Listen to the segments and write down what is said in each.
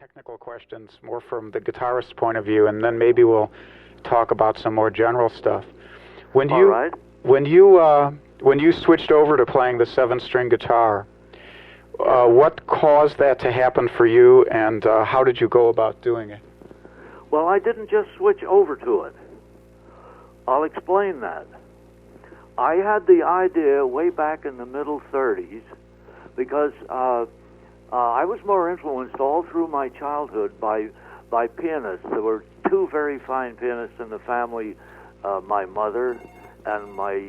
Technical questions, more from the guitarist's point of view, and then maybe we'll talk about some more general stuff. When All you right. when you switched over to playing the seven-string guitar, what caused that to happen for you, and how did you go about doing it? Well, I didn't just switch over to it. I'll explain that. I had the idea way back in the middle 30s because I was more influenced all through my childhood by pianists. There were two very fine pianists in the family, my mother and my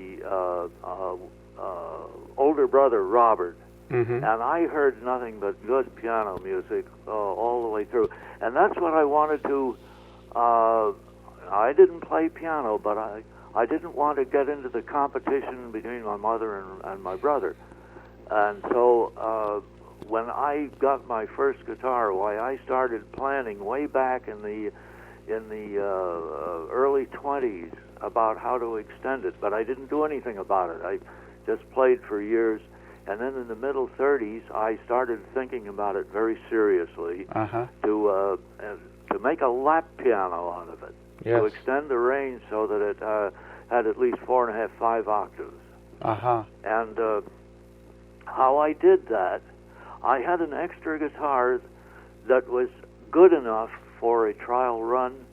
older brother, Robert. Mm-hmm. And I heard nothing but good piano music all the way through. And that's what I wanted to... I didn't play piano, but I didn't want to get into the competition between my mother and my brother. And so when I got my first guitar, why I started planning way back in the early 20s about how to extend it, but I didn't do anything about it. I just played for years. And then in the middle 30s, I started thinking about it very seriously to make a lap piano out of it, yes, to extend the range so that it had at least 4.5, 5 octaves. And how I did that, I had an extra guitar that was good enough for a trial run,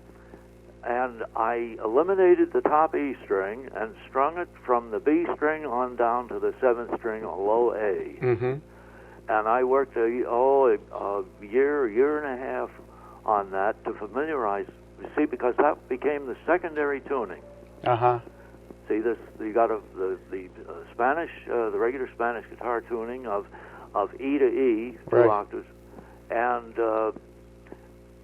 and I eliminated the top E string and strung it from the B string on down to the 7th string, a low A. Mm-hmm. And I worked a year and a half on that to familiarize, you see, because that became the secondary tuning. See, this you got the Spanish, the regular Spanish guitar tuning of E to E, 2 right, octaves, and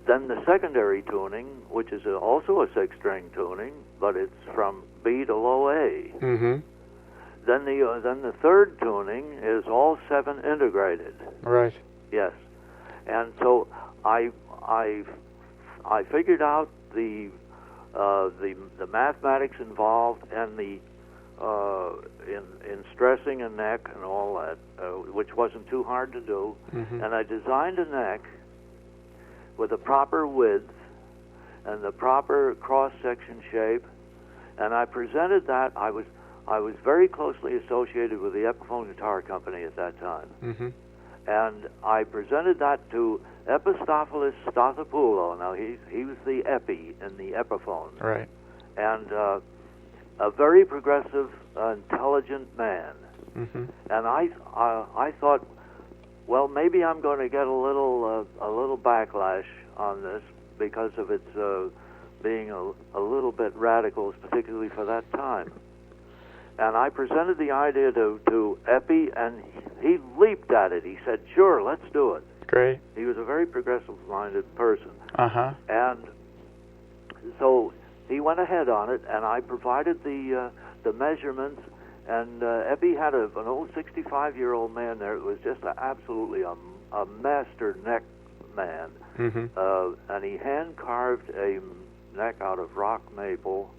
then the secondary tuning, which is also a 6-string tuning, but it's from B to low A. Mm-hmm. Then the third tuning is all 7 integrated. Right. Yes, and so I figured out the mathematics involved and the in stressing a neck and all that, which wasn't too hard to do. Mm-hmm. And I designed a neck with the proper width and the proper cross-section shape, and I presented that. I was very closely associated with the Epiphone Guitar Company at that time. Mm-hmm. And I presented that to Epistopoulos Stathopoulos. Now, he was the Epi in the Epiphone. Right. And a very progressive, intelligent man. Mm-hmm. And I thought, well, maybe I'm going to get a little backlash on this because of its being a little bit radical, particularly for that time. And I presented the idea to Epi, and he leaped at it. He said, "Sure, let's do it." Great. He was a very progressive-minded person. Uh-huh. And so he went ahead on it, and I provided the measurements. And Epi had an old 65-year-old man there. It was just absolutely a master neck man. Mm-hmm. And he hand-carved a neck out of rock maple,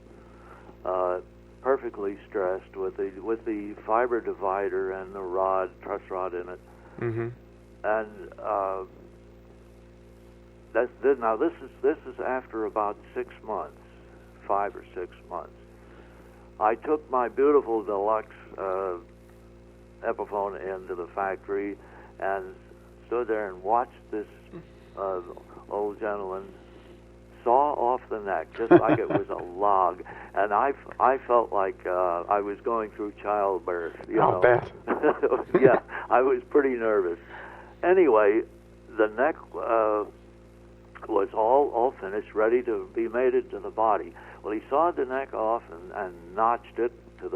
perfectly stressed with the fiber divider and the truss rod in it. Mm-hmm. And now this is after about 6 months, 5 or 6 months. I took my beautiful deluxe Epiphone into the factory and stood there and watched this old gentleman saw off the neck just like it was a log, and I felt like I was going through childbirth. I'll bet. Yeah, I was pretty nervous. Anyway, the neck was all finished, ready to be mated to the body. Well, he sawed the neck off and notched it to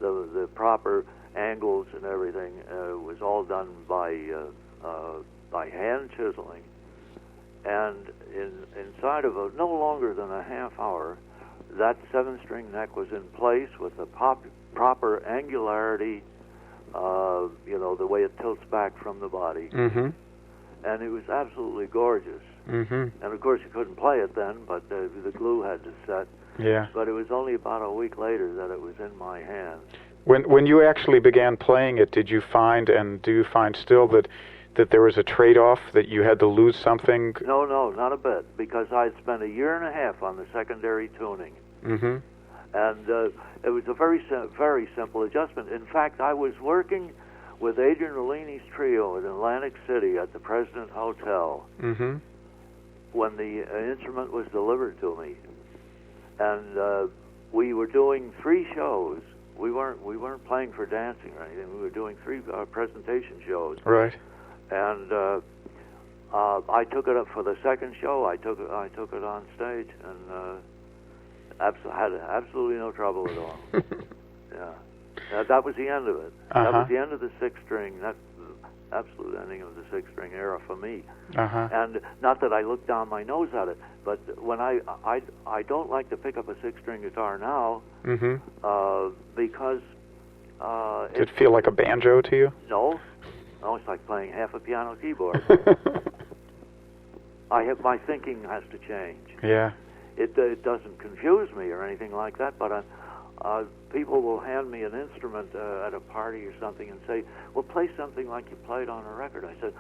the proper angles and everything. It was all done by hand chiseling. And inside of no longer than a half hour, that 7-string neck was in place with the proper angularity, the way it tilts back from the body. Mm-hmm. And it was absolutely gorgeous. Mm-hmm. And of course you couldn't play it then, but the glue had to set. Yeah. But it was only about a week later that it was in my hands. When you actually began playing it, did you find, and do you find still, that that there was a trade-off, that you had to lose something? No, not a bit, because I'd spent a year and a half on the secondary tuning. Mm-hmm. And it was a very simple adjustment. In fact, I was working with Adrian Rollini's trio in Atlantic City at the President Hotel Mm-hmm. when the instrument was delivered to me. And we were doing 3 shows. We weren't playing for dancing or anything. We were doing 3 presentation shows. Right. And I took it up for the second show. I took it on stage, and had absolutely no trouble at all. Yeah, that was the end of it. That was the end of the 6th string. That's the absolute ending of the 6th string era for me. And not that I look down my nose at it, but when I don't like to pick up a 6th string guitar now, because did it feel like a banjo to you? No, it's like playing half a piano keyboard. My thinking has to change. Yeah. It doesn't confuse me or anything like that, but people will hand me an instrument at a party or something and say, "Well, play something like you played on a record." I said,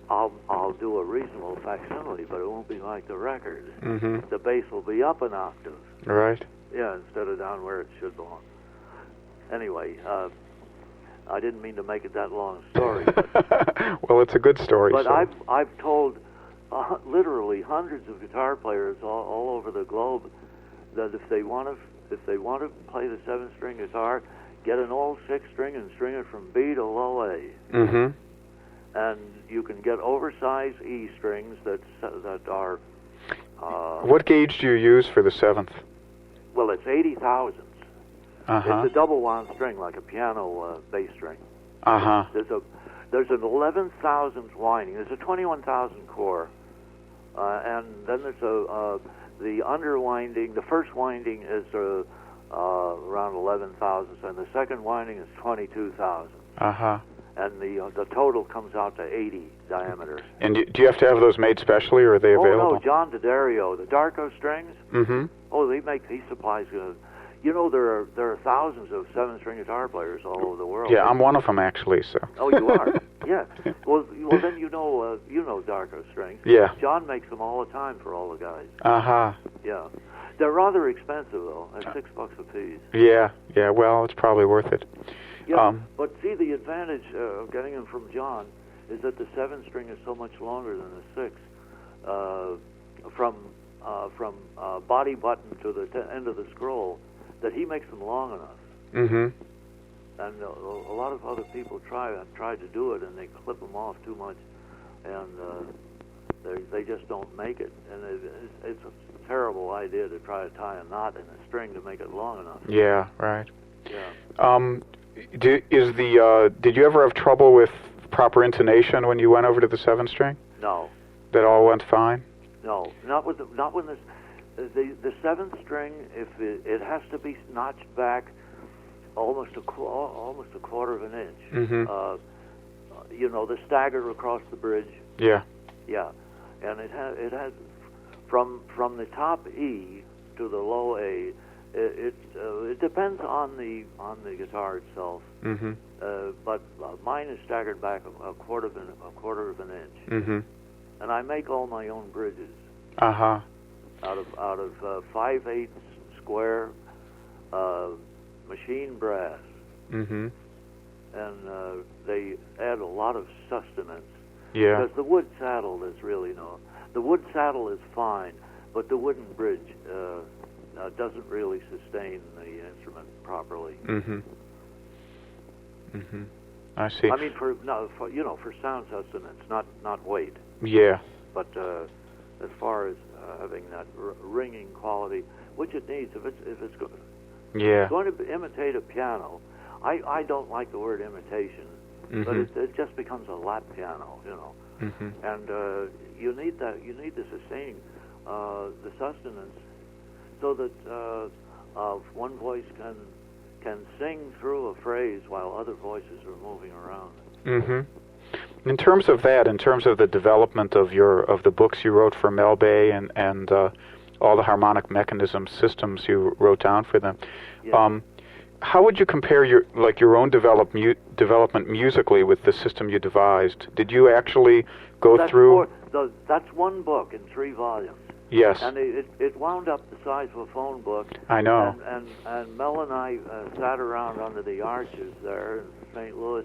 "I'll do a reasonable facsimile, but it won't be like the record. Mm-hmm. The bass will be up an octave." Right. Yeah, instead of down where it should belong. Anyway, I didn't mean to make it that long a story. Well, it's a good story. But so. I've told literally hundreds of guitar players all over the globe that if they want to play the 7th string guitar, get an old 6th string and string it from B to low A. Mm-hmm. And you can get oversized E strings that are. What gauge do you use for the 7th? Well, it's 80 thousandths. It's a double wound string, like a piano bass string. There's an 11,000th winding. There's a 21,000 core, and then there's the underwinding. The first winding is around 11 thousandths, and the second winding is 22 thousandths. And the total comes out to 80 diameter. And do you have to have those made specially, or are they available? Oh no, John D'Addario, the Darko strings. Mm-hmm. Oh, he supplies. You know, there are thousands of 7-string guitar players all over the world. Yeah, I'm one of them actually. So. Oh, you are? Yeah. Well, then you know Darko strings. Yeah. John makes them all the time for all the guys. Yeah. They're rather expensive though, at $6 a piece. Yeah. Well, it's probably worth it. Yeah. But see, the advantage of getting them from John is that the 7-string is so much longer than the 6. From body button to the end of the scroll, that he makes them long enough. Mm-hmm. And a lot of other people have tried to do it, and they clip them off too much, and they just don't make it. And it's a terrible idea to try to tie a knot in a string to make it long enough. Yeah, right. Yeah. Did you ever have trouble with proper intonation when you went over to the 7-string? No. That all went fine? No, not when the 7th string, if it has to be notched back almost a quarter of an inch. Mm-hmm. The stagger across the bridge. Yeah. Yeah, and it has from the top E to the low A. It depends on the guitar itself. Mm-hmm. But mine is staggered back a quarter of an inch. Mm-hmm. And I make all my own bridges. Out of 5/8 square machine brass. Mm-hmm. And they add a lot of sustenance. Yeah. Because the wood saddle is really the wood saddle is fine, but the wooden bridge doesn't really sustain the instrument properly. Mm-hmm. Mm-hmm. I see. I mean, for sound sustenance, not weight. Yeah. But as far as having that ringing quality, which it needs, if it's going to imitate a piano, I don't like the word imitation, mm-hmm. but it just becomes a lap piano, Mm-hmm. And you need the sustaining, the sustenance, so that one voice can sing through a phrase while other voices are moving around. Mm-hmm. In terms of the development of the books you wrote for Mel Bay and all the harmonic mechanism systems you wrote down for them, yeah. How would you compare your own development musically with the system you devised? Did you actually go through? That's one book in 3 volumes. Yes. And it wound up the size of a phone book. I know. And Mel and I sat around under the arches there in St. Louis,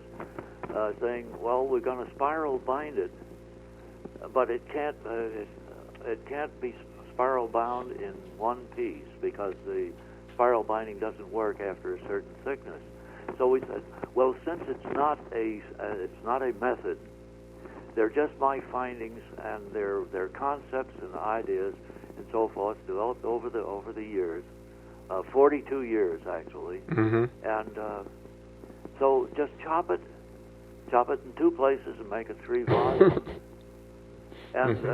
saying, "Well, we're going to spiral bind it, but it can't be spiral bound in one piece because the spiral binding doesn't work after a certain thickness." So we said, well, since it's not a method, they're just my findings and they're concepts and ideas and so forth developed over the years, 42 years actually. Mm-hmm. And so just chop it in 2 places and make it 3 volumes. And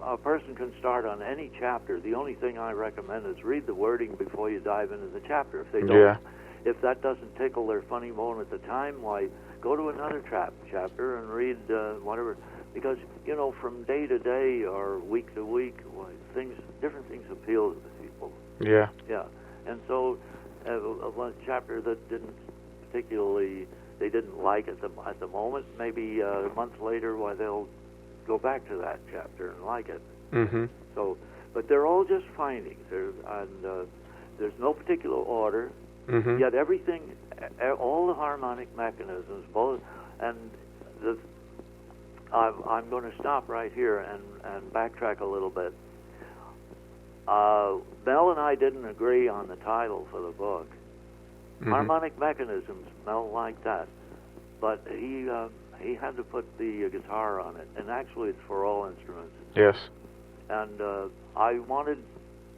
a person can start on any chapter. The only thing I recommend is read the wording before you dive into the chapter. If they don't, if that doesn't tickle their funny bone at the time, why go to another chapter and read whatever. Because from day to day or week to week, different things appeal to the people. Yeah. Yeah. And so, one chapter that they didn't like at the moment, maybe a month later, why they'll go back to that chapter and like it. Mm-hmm. So, but they're all just findings. There's no particular order. Mm-hmm. Yet everything, all the harmonic mechanisms, I'm going to stop right here and backtrack a little bit. Mel and I didn't agree on the title for the book. Mm-hmm. Harmonic mechanisms, Mel liked that, but he had to put the guitar on it, and actually it's for all instruments. Yes. And I wanted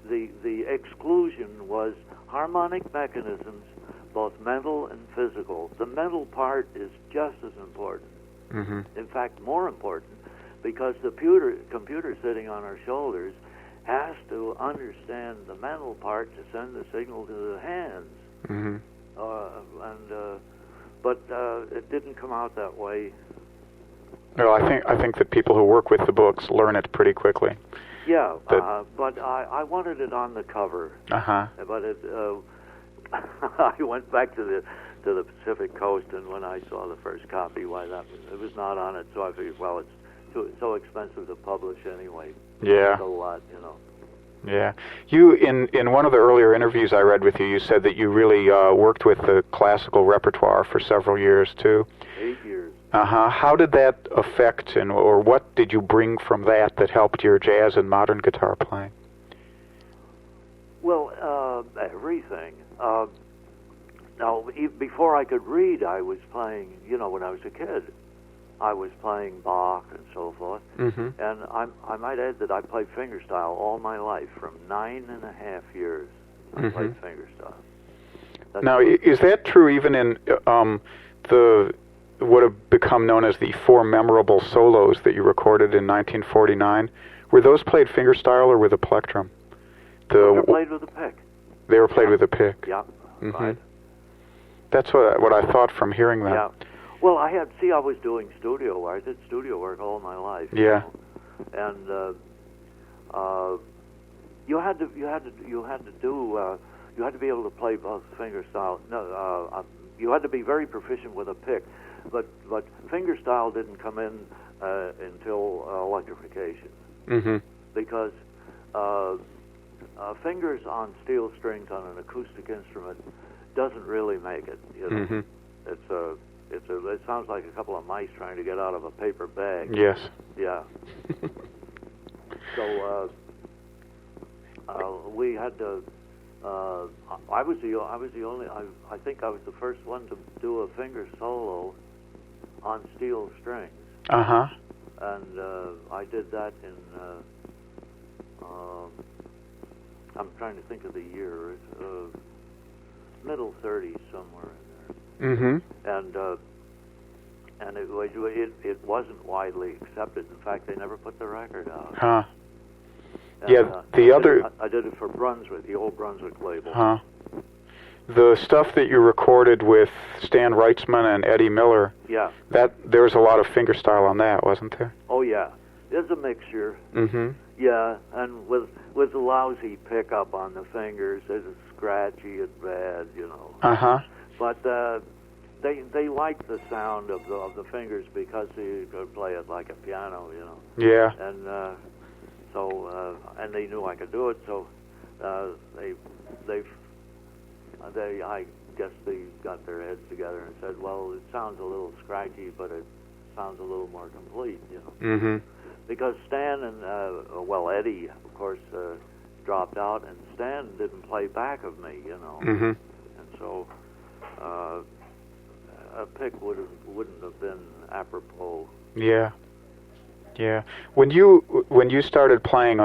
the exclusion was harmonic mechanisms, both mental and physical. The mental part is just as important. Mm-hmm. In fact, more important, because the computer sitting on our shoulders has to understand the mental part to send the signal to the hands. Mm-hmm. But it didn't come out that way. Well, I think that people who work with the books learn it pretty quickly. Yeah, but I wanted it on the cover. Uh-huh. But I went back to the Pacific Coast, and when I saw the first copy, it was not on it. So I figured, well, it's so expensive to publish anyway. Yeah. So what, Yeah. You, in one of the earlier interviews I read with you, you said that you really worked with the classical repertoire for several years, too. 8 years. Uh-huh. How did that affect, or what did you bring from that helped your jazz and modern guitar playing? Well, everything. Now, before I could read, I was playing, when I was a kid, I was playing Bach and so forth. Mm-hmm. And I might add that I played fingerstyle all my life. From 9.5 years, I played fingerstyle. Now, is that true even in what have become known as the 4 memorable solos that you recorded in 1949? Were those played fingerstyle or with a plectrum? They were played with a pick. They were played with a pick. Yeah, mm-hmm. Right. That's what I thought from hearing that. Yeah. Well, I was doing studio work. I did studio work all my life. Yeah. And you had to be able to play both fingerstyle. No, you had to be very proficient with a pick, but fingerstyle didn't come in until electrification. Mm-hmm. Because fingers on steel strings on an acoustic instrument doesn't really make it. Mm-hmm. It sounds like a couple of mice trying to get out of a paper bag. Yes. Yeah. So we had to. I was the only. I think I was the first one to do a finger solo on steel strings. Uh huh. And I did that in. I'm trying to think of the year. Middle 30s, somewhere in there. Mm-hmm. And it wasn't widely accepted. In fact, they never put the record out. Huh. And, yeah. I did it for Brunswick, the old Brunswick label. Huh. The stuff that you recorded with Stan Reitzman and Eddie Miller. Yeah. There was a lot of fingerstyle on that, wasn't there? Oh yeah. There's a mixture. Mm-hmm. Yeah, and with the lousy pickup on the fingers, it's scratchy and bad, Uh-huh. But they liked the sound of the fingers because he could play it like a piano, Yeah. And and they knew I could do it, so I guess they got their heads together and said, well, it sounds a little scratchy, but it sounds a little more complete, Mm-hmm. Because Stan and Eddie, of course, dropped out, and Stan didn't play back of me, Mm-hmm. and so a pick wouldn't have been apropos. Yeah. Yeah. When you started playing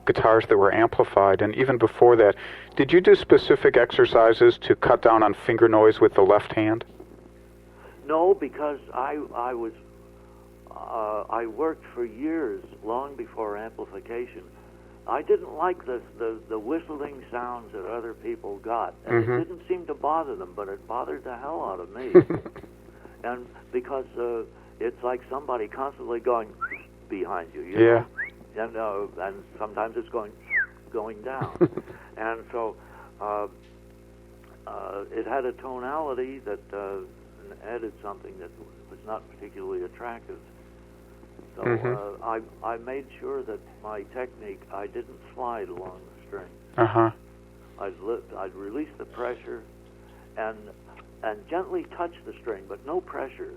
guitars that were amplified, and even before that, did you do specific exercises to cut down on finger noise with the left hand? No, because I worked for years, long before amplification. I didn't like the whistling sounds that other people got, and Mm-hmm. it didn't seem to bother them, but it bothered the hell out of me. And because it's like somebody constantly going behind you, Yeah. know? And sometimes it's going down, and so it had a tonality that added something that was not particularly attractive. So Mm-hmm. I made sure that my technique, I didn't slide along the string. Uh-huh. I'd release the pressure and gently touch the string, but no pressure.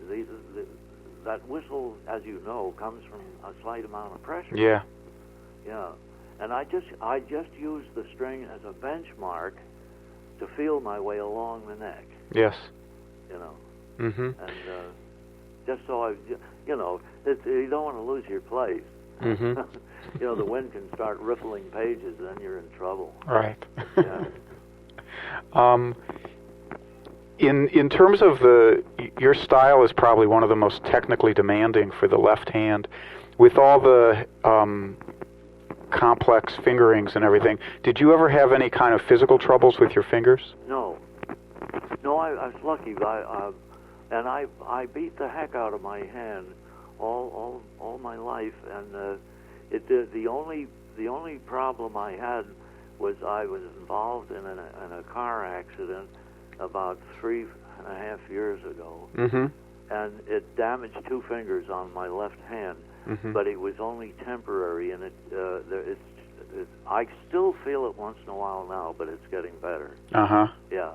That whistle, as you know, comes from a slight amount of pressure. Yeah. Yeah. And I just used the string as a benchmark to feel my way along the neck. Yes. And Mm-hmm. just so you don't want to lose your place. Mm-hmm. The wind can start rippling pages, then you're in trouble. Right. Yeah. In terms of your style is probably one of the most technically demanding for the left hand, with all the complex fingerings and everything. Did you ever have any kind of physical troubles with your fingers? No, I was lucky. I beat the heck out of my hand all my life, and the only problem I had was I was involved in a car accident about 3.5 years ago, Mm-hmm. and it damaged 2 fingers on my left hand. Mm-hmm. But it was only temporary, and I still feel it once in a while now, but it's getting better. Uh-huh. Yeah,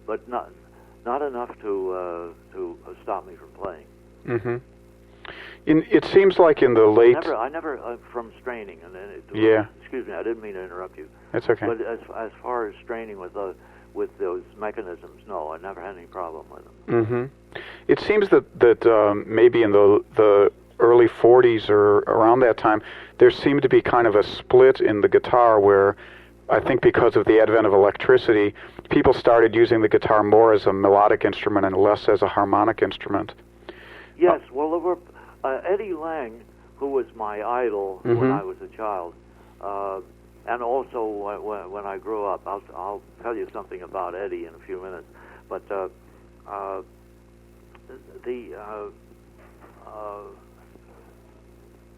but not enough to stop me from playing. Mm-hmm. It seems like in the late... I never from straining, and then Yeah. Excuse me, I didn't mean to interrupt you. That's okay. But as far as straining with those mechanisms, no, I never had any problem with them. Mm-hmm. It seems that maybe in the early 40s or around that time, there seemed to be kind of a split in the guitar where I think because of the advent of electricity, people started using the guitar more as a melodic instrument and less as a harmonic instrument. Yes, well, there were Eddie Lang, who was my idol Mm-hmm. when I was a child, and also when I grew up. I'll tell you something about Eddie in a few minutes, but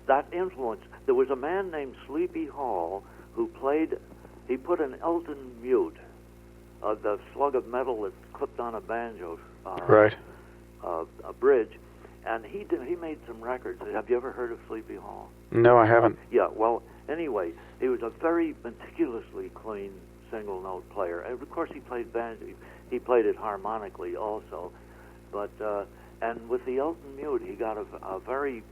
that influence. There was a man named Sleepy Hall who he put an Elton mute, the slug of metal that's clipped on a banjo, Right. a bridge, and he made some records. Have you ever heard of Sleepy Hall? No, I haven't. Yeah, well, anyway, he was a very meticulously clean single note player. And of course, he played banjo. He played it harmonically also, but and with the Elton mute, he got a very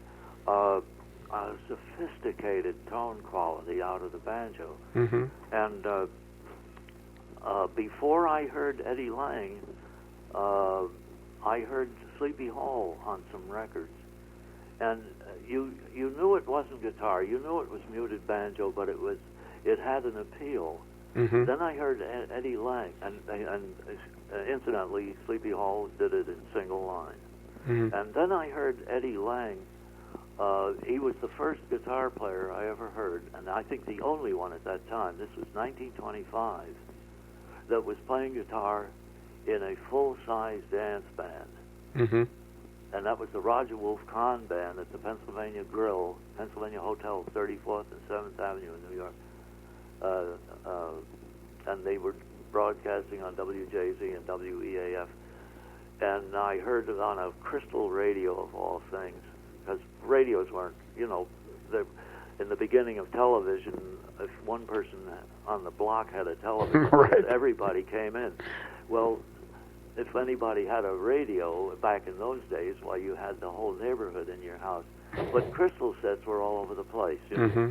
sophisticated tone quality out of the banjo. Mm-hmm. And before I heard Eddie Lang, I heard Sleepy Hall on some records, and you knew it wasn't guitar. You knew it was muted banjo, but it had an appeal. Mm-hmm. Then I heard Eddie Lang, and incidentally, Sleepy Hall did it in single line. Mm-hmm. And then I heard Eddie Lang. He was the first guitar player I ever heard, and I think the only one at that time. This was 1925, that was playing guitar in a full-size dance band. Mm-hmm. And that was the Roger Wolf Kahn Band at the Pennsylvania Grill, Pennsylvania Hotel, 34th and 7th Avenue in New York. And they were broadcasting on WJZ and WEAF, and I heard it on a crystal radio of all things, because radios weren't, in the beginning of television, if one person on the block had a television, right. everybody came in. Well, if anybody had a radio back in those days, well, you had the whole neighborhood in your house. But crystal sets were all over the place. Mm-hmm.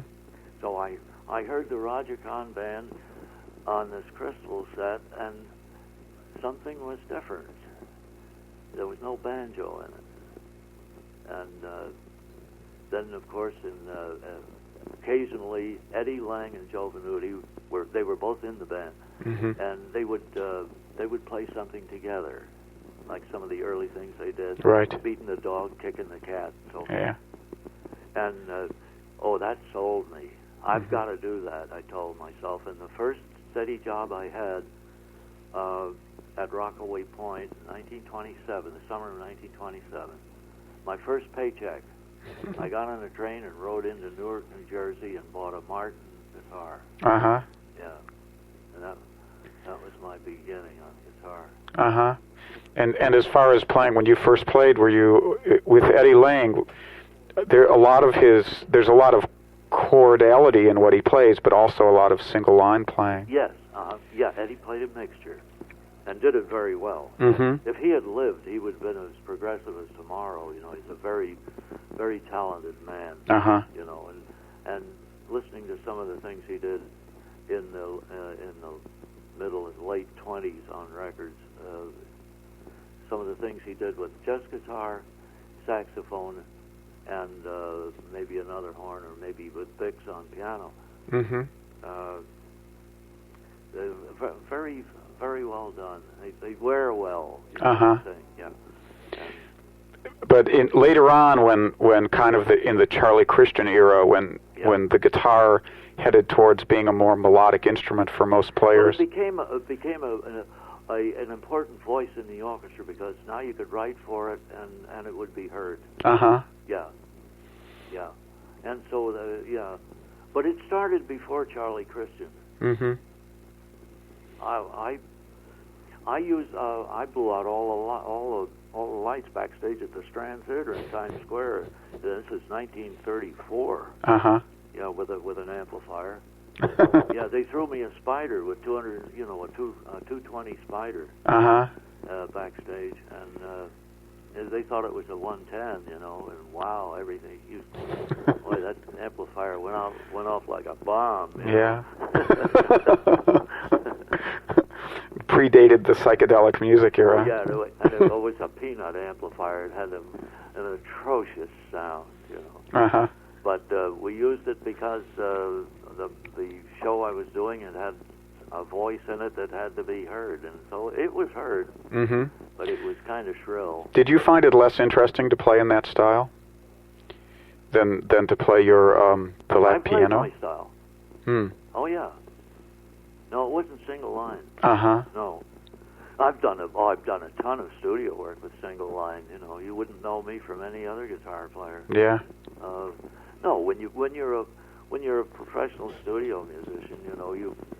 So I heard the Roger Kahn band on this crystal set, and something was different. There was no banjo in it. And then, of course, occasionally Eddie Lang and Joe Venuti were both in the band, mm-hmm. and they would play something together, like some of the early things they did. Right. Beating the dog, kicking the cat, and so forth. Yeah. And that sold me. I've got to do that, I told myself. And the first steady job I had at Rockaway Point, 1927, the summer of 1927, my first paycheck, I got on a train and rode into Newark, New Jersey, and bought a Martin guitar. Uh-huh. Yeah. And that was my beginning on guitar. Uh-huh. And as far as playing, when you first played, were you with Eddie Lang? There's a lot of chordality in what he plays, but also a lot of single line playing. Yes. Yeah, Eddie played a mixture and did it very well. Mm-hmm. If he had lived, he would have been as progressive as tomorrow. He's a very, very talented man. Uh-huh. And listening to some of the things he did in the middle and late 20s on records, some of the things he did with just guitar, saxophone, and maybe another horn, or maybe with Bix on piano. Mm-hmm. Very, very well done. They wear well. Uh-huh. Yeah. But later on, when kind of in the Charlie Christian era, when the guitar headed towards being a more melodic instrument for most players, well, it became an important voice in the orchestra, because now you could write for it and it would be heard. Uh-huh. Yeah. And so but it started before Charlie Christian. Mm-hmm. I blew out all the lights backstage at the Strand Theater in Times Square. This is 1934. Uh-huh. Yeah, with an amplifier. Yeah, they threw me a Spider with 200, a 220 Spider. Uh-huh. Backstage, and they thought it was a 110, and wow, everything. Boy, that amplifier went off like a bomb. Yeah. Predated the psychedelic music era. Yeah, and it was a peanut amplifier. It had an atrocious sound, Uh-huh. But we used it because the show I was doing, it had a voice in it that had to be heard, and so it was heard. Mm-hmm. But it was kind of shrill. Did you find it less interesting to play in that style than to play your the lap piano? I played my style. Hmm. Oh yeah. No, it wasn't single line. Uh-huh. No. I've done a ton of studio work with single line. You wouldn't know me from any other guitar player. Yeah. No, when you're a professional studio musician,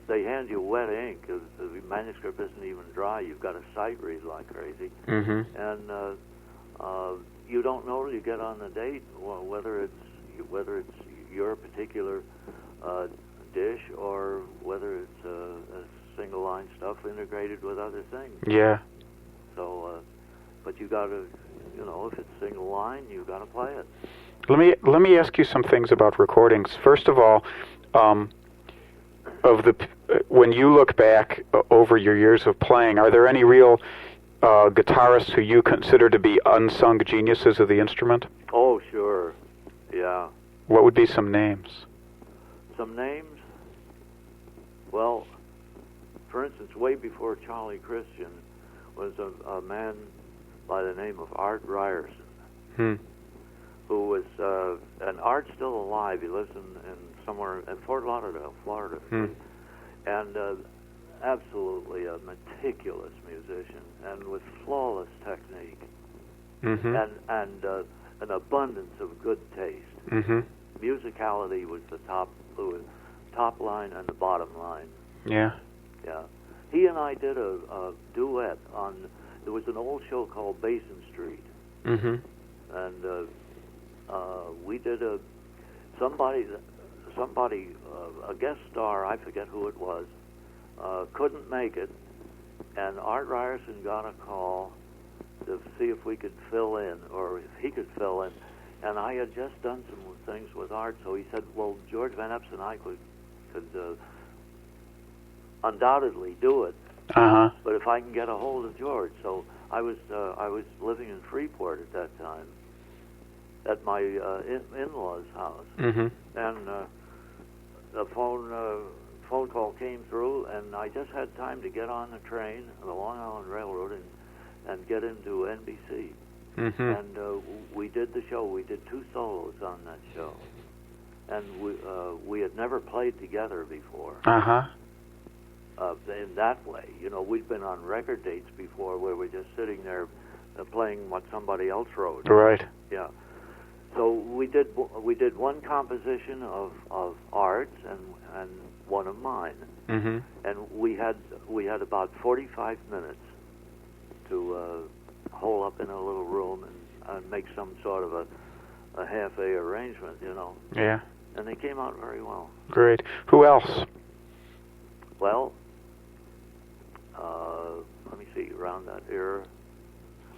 they hand you wet ink. The manuscript isn't even dry. You've got to sight read like crazy, mm-hmm. and you don't know till you get on the date whether it's your particular dish or whether it's a single line stuff integrated with other things. Yeah. So, but you got to, if it's single line, you got to play it. Let me ask you some things about recordings. First of all, when you look back over your years of playing, are there any real guitarists who you consider to be unsung geniuses of the instrument? Oh, sure. Yeah. What would be some names? Some names? Well, for instance, way before Charlie Christian was a man by the name of Art Ryerson, who was, and Art's still alive. He lives in somewhere in Fort Lauderdale, Florida, and absolutely a meticulous musician, and with flawless technique, and an abundance of good taste. Mm-hmm. Musicality was the top line and the bottom line. Yeah. Yeah. he and I did a duet on. There was an old show called Basin Street, Mm-hmm. and we did somebody, a guest star. I forget who it was. Couldn't make it, and Art Ryerson got a call to see if we could fill in, or if he could fill in. And I had just done some things with Art, so he said, well, George Van Eps and I could undoubtedly do it. Uh-huh. But if I can get a hold of George. So I was living in Freeport at that time, at my in-laws' house. Mm-hmm. And the phone call came through, and I just had time to get on the train, the Long Island Railroad, and get into NBC. Mm-hmm. And we did the show. We did 2 solos on that show, and we had never played together before. Uh-huh. In that way, we'd been on record dates before where we're just sitting there playing what somebody else wrote. Right. Yeah. So we did one composition of Art's and one of mine, Mm-hmm. and we had about 45 minutes to hole up in a little room and make some sort of a half-a arrangement, Yeah. And they came out very well. Great. Who else? Well, let me see, around that era.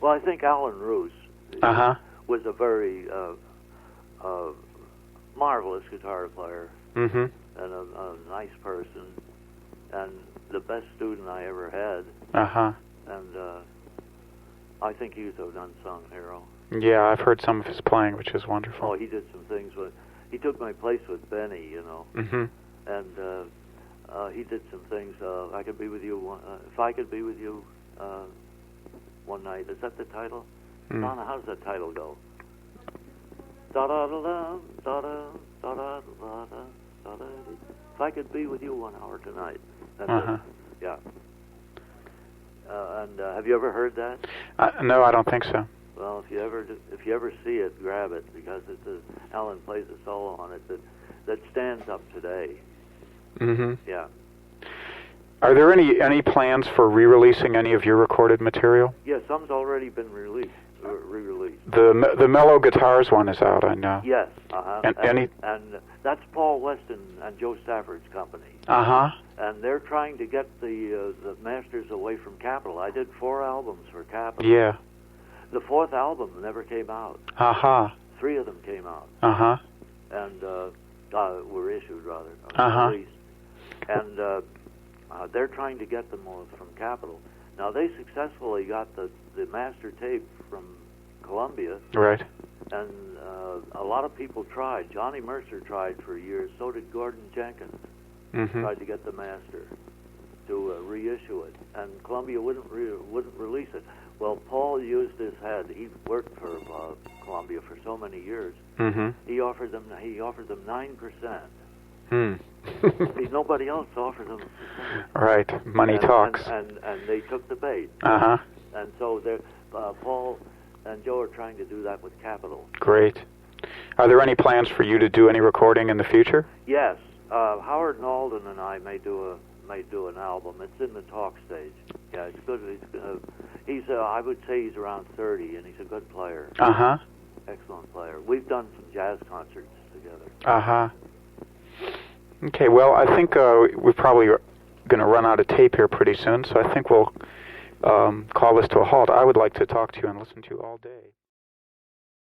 Well, I think Alan Roos Uh-huh. was a very marvelous guitar player Mm-hmm. and a nice person and the best student I ever had. Uh-huh. And I think he was an unsung hero. Yeah, I've heard some of his playing, which is wonderful. Oh, he did some things he took my place with Benny, Mm-hmm. and he did some things. I could be with you. If I could be with you one night. Is that the title? Mm. Donna, how does that title go? Da da da da da da da da da da da. If I could be with you 1 hour tonight. That's Uh-huh. it. Yeah. And have you ever heard that? No, I don't think so. Well, if you ever see it, grab it, because Alan plays a solo on it that stands up today. Mm-hmm. Yeah. Are there any plans for re-releasing any of your recorded material? Yeah, some's already been re-released. The Mellow Guitars one is out, I know. Yes. Uh-huh. And that's Paul Weston and Joe Stafford's company. Uh-huh. And they're trying to get the masters away from Capitol. I did 4 albums for Capitol. Yeah. The 4th album never came out. Uh-huh. 3 of them came out. Uh-huh. And were issued, rather. Uh-huh. Released. And they're trying to get them all from Capitol. Now, they successfully got the master tape from Columbia. Right. And a lot of people tried. Johnny Mercer tried for years. So did Gordon Jenkins. Mm-hmm. Tried to get the master to reissue it, and Columbia wouldn't release it. Well, Paul used his head. He worked for Columbia for so many years. Mm-hmm. He offered them 9%. Hmm. See, nobody else offered them. Right. Money talks. And they took the bait. Uh-huh. And so Paul and Joe are trying to do that with Capitol. Great. Are there any plans for you to do any recording in the future? Yes. Howard Nalden and I may do an album. It's in the talk stage. Yeah, it's good. He's I would say he's around 30, and he's a good player. Uh-huh. Excellent player. We've done some jazz concerts together. Uh-huh. Okay, well, I think we're probably going to run out of tape here pretty soon, so I think we'll call this to a halt. I would like to talk to you and listen to you all day.